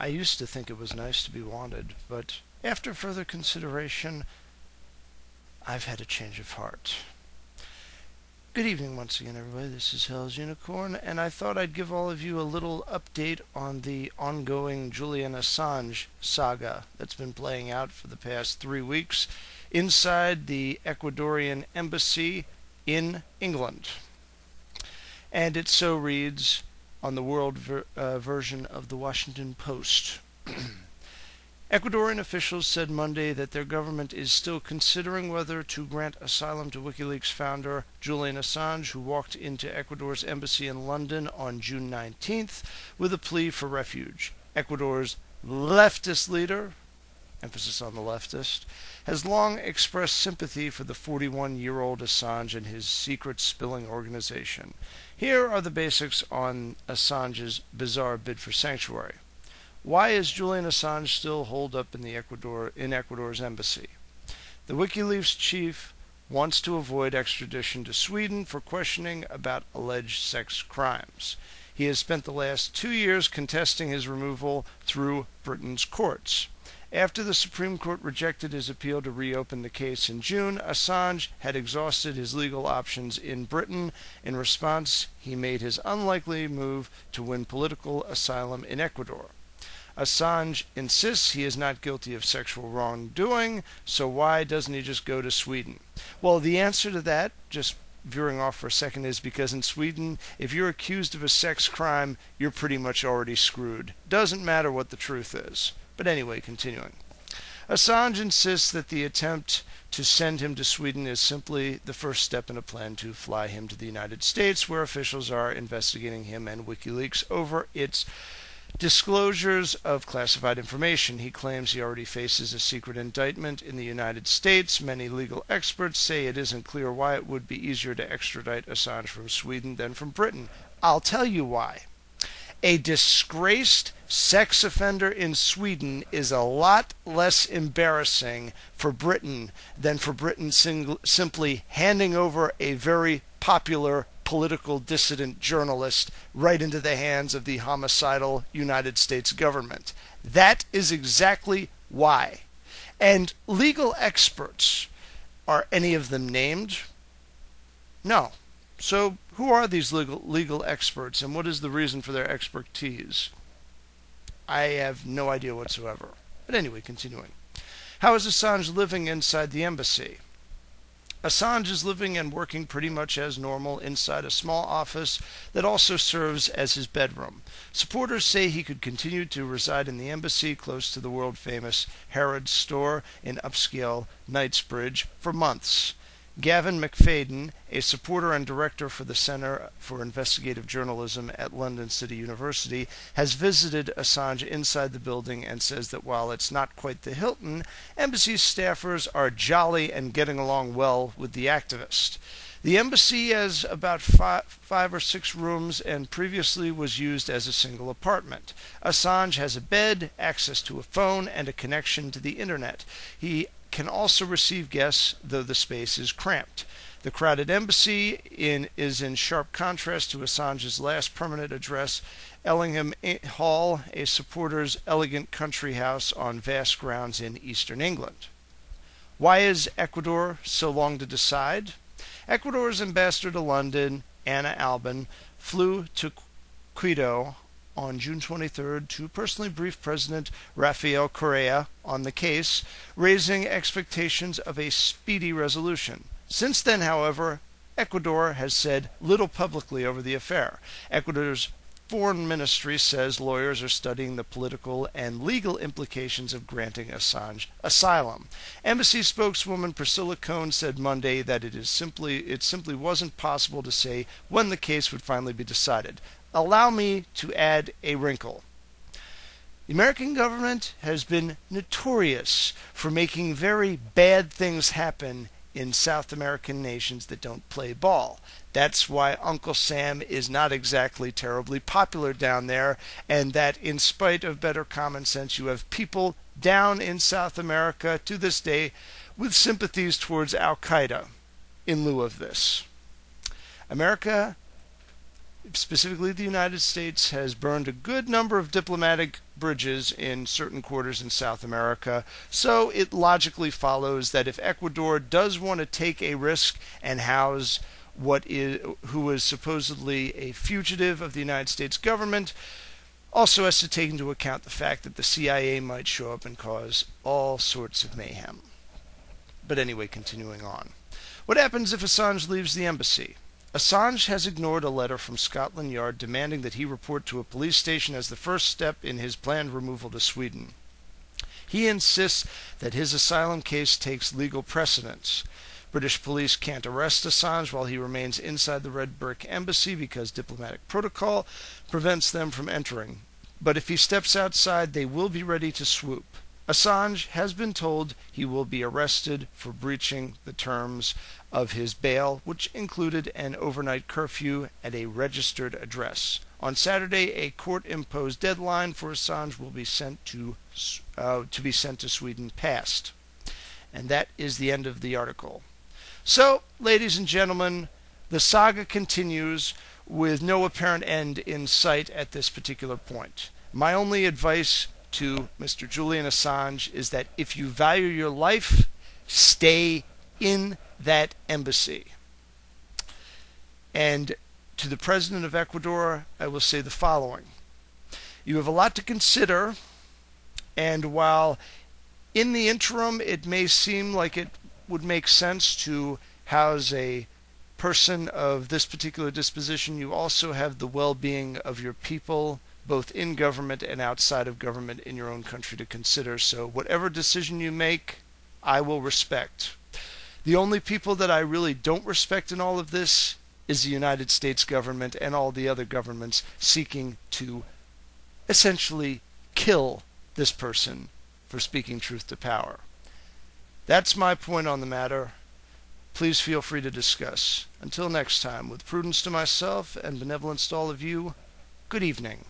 I used to think it was nice to be wanted, but after further consideration, I've had a change of heart. Good evening once again, everybody. This is Hell's Unicorn, and I thought I'd give all of you a little update on the ongoing Julian Assange saga that's been playing out for the past 3 weeks inside the Ecuadorian Embassy in England. And it so reads on the world version of the Washington Post. Ecuadorian officials said Monday that their government is still considering whether to grant asylum to WikiLeaks founder Julian Assange, who walked into Ecuador's embassy in London on June 19th with a plea for refuge. Ecuador's leftist leader, emphasis on the leftist, has long expressed sympathy for the 41-year-old Assange and his secret spilling organization. Here are the basics on Assange's bizarre bid for sanctuary. Why is Julian Assange still holed up in Ecuador's embassy? The WikiLeaks chief wants to avoid extradition to Sweden for questioning about alleged sex crimes. He has spent the last 2 years contesting his removal through Britain's courts. After the Supreme Court rejected his appeal to reopen the case in June, Assange had exhausted his legal options in Britain. In response, he made his unlikely move to win political asylum in Ecuador. Assange insists he is not guilty of sexual wrongdoing, so why doesn't he just go to Sweden? Well, the answer to that, just veering off for a second, is because in Sweden, if you're accused of a sex crime, you're pretty much already screwed. Doesn't matter what the truth is. But anyway, continuing. Assange insists that the attempt to send him to Sweden is simply the first step in a plan to fly him to the United States, where officials are investigating him and WikiLeaks over its disclosures of classified information. He claims he already faces a secret indictment in the United States. Many legal experts say it isn't clear why it would be easier to extradite Assange from Sweden than from Britain. I'll tell you why. A disgraced sex offender in Sweden is a lot less embarrassing for Britain than for Britain simply handing over a very popular political dissident journalist right into the hands of the homicidal United States government. That is exactly why. And legal experts, are any of them named? No. So who are these legal experts, and what is the reason for their expertise? I have no idea whatsoever. But anyway, continuing. How is Assange living inside the embassy? Assange is living and working pretty much as normal inside a small office that also serves as his bedroom. Supporters say he could continue to reside in the embassy close to the world-famous Harrods store in upscale Knightsbridge for months. Gavin McFadden, a supporter and director for the Centre for Investigative Journalism at London City University, has visited Assange inside the building and says that while it's not quite the Hilton, embassy staffers are jolly and getting along well with the activist. The embassy has about five or six rooms and previously was used as a single apartment. Assange has a bed, access to a phone, and a connection to the internet. He can also receive guests, though the space is cramped. The crowded embassy is in sharp contrast to Assange's last permanent address, Ellingham Hall, a supporter's elegant country house on vast grounds in eastern England. Why is Ecuador so long to decide? Ecuador's ambassador to London, Anna Albin, flew to Quito on June 23rd to personally brief President Rafael Correa on the case, raising expectations of a speedy resolution. Since then, however, Ecuador has said little publicly over the affair. Ecuador's foreign ministry says lawyers are studying the political and legal implications of granting Assange asylum. Embassy spokeswoman Priscilla Cohn said Monday that it simply wasn't possible to say when the case would finally be decided. Allow me to add a wrinkle. The American government has been notorious for making very bad things happen in South American nations that don't play ball. That's why Uncle Sam is not exactly terribly popular down there, and that in spite of better common sense, you have people down in South America to this day with sympathies towards Al-Qaeda in lieu of this. America specifically the United States, has burned a good number of diplomatic bridges in certain quarters in South America. So it logically follows that if Ecuador does want to take a risk and house who is supposedly a fugitive of the United States government, also has to take into account the fact that the CIA might show up and cause all sorts of mayhem. But anyway, continuing on. What happens if Assange leaves the embassy? Assange has ignored a letter from Scotland Yard demanding that he report to a police station as the first step in his planned removal to Sweden. He insists that his asylum case takes legal precedence. British police can't arrest Assange while he remains inside the red brick embassy because diplomatic protocol prevents them from entering. But if he steps outside, they will be ready to swoop. Assange has been told he will be arrested for breaching the terms of his bail, which included an overnight curfew at a registered address. On Saturday, a court-imposed deadline for Assange will be sent to Sweden passed. And that is the end of the article. So, ladies and gentlemen, the saga continues with no apparent end in sight at this particular point. My only advice to Mr. Julian Assange is that if you value your life, stay in that embassy. And to the President of Ecuador, I will say the following. You have a lot to consider, and while in the interim it may seem like it would make sense to house a person of this particular disposition, you also have the well-being of your people, both in government and outside of government in your own country, to consider. So whatever decision you make, I will respect. The only people that I really don't respect in all of this is the United States government and all the other governments seeking to essentially kill this person for speaking truth to power. That's my point on the matter. Please feel free to discuss. Until next time, with prudence to myself and benevolence to all of you, good evening.